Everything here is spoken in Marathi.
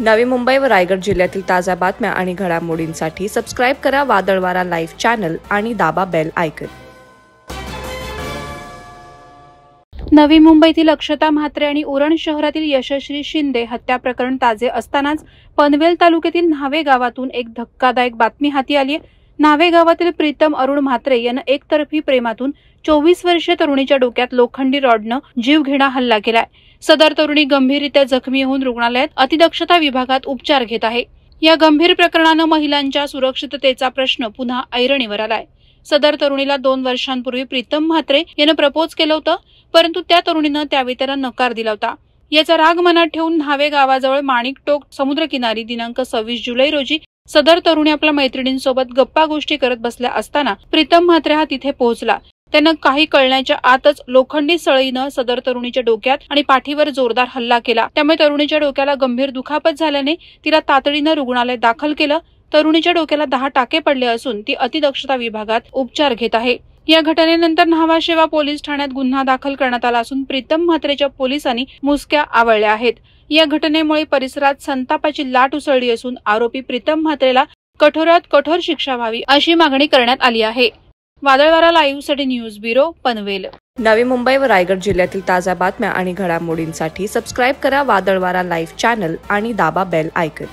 नवी मुंबई व रायगड जिल्ह्यातील ताज्या बातम्या आणि घडामोडींसाठी सबस्क्राईब करा वादळवारा लाईव्ह चॅनल आणि दाबा बेल आयकॉन। नवी मुंबईतील अक्षता म्हात्रे आणि उरण शहरातील यशश्री शिंदे हत्या प्रकरण ताजे असतानाच पनवेल तालुक्यातील न्हावे गावातून एक धक्कादायक बातमी हाती आली आहे। न्हावे गावातील प्रीतम अरुण म्हात्रे यानं एकतर्फी प्रेमातून 24 वर्षीय तरुणीच्या डोक्यात लोखंडी रॉडनं जीवघेणा हल्ला केलाय। सदर तरुणी गंभीररित्या जखमी होऊन रुग्णालयात अतिदक्षता विभागात उपचार घेत आहे। या गंभीर प्रकरणानं महिलांच्या सुरक्षिततेचा प्रश्न पुन्हा ऐरणीवर आलाय। सदर तरुणीला 2 वर्षांपूर्वी प्रीतम म्हात्रे यानं प्रपोज केलं होतं, परंतु त्या तरुणीनं त्यावेळी त्याला नकार दिला होता। याचा राग मनात ठेवून न्हावे गावाजवळ माणिकटोक समुद्रकिनारी दिनांक 26 जुलै रोजी सदर तरुणी आपल्या मैत्रिणींसोबत गप्पा गोष्टी करत बसल्या असताना प्रीतम म्हात्रे हा तिथे पोहोचला। त्यानं काही कळण्याच्या आतच लोखंडी सळईनं सदर तरुणीच्या डोक्यात आणि पाठीवर जोरदार हल्ला केला। त्यामुळे तरुणीच्या डोक्याला गंभीर दुखापत झाल्याने तिला तातडीनं रुग्णालयात दाखल केलं। तरुणीच्या डोक्याला 10 टाके पडले असून ती अतिदक्षता विभागात उपचार घेत आहे। या घटनेनंतर न्हावा शेवा पोलीस ठाण्यात गुन्हा दाखल करण्यात आला असून प्रीतम म्हात्रेच्या पोलिसांनी मुसक्या आवळल्या आहेत। या घटनेमुळे परिसरात संतापाची लाट उसळली असून आरोपी प्रीतम म्हात्रेला कठोरात कठोर शिक्षा व्हावी अशी मागणी करण्यात आली आहे। वादळवारा लाईव्ह साठी न्यूज ब्युरो पनवेल। नवी मुंबई व रायगड जिल्ह्यातील ताज्या बातम्या आणि घडामोडींसाठी सबस्क्राईब करा वादळवारा लाईव्ह चॅनल आणि दाबा बेल आयकॉन।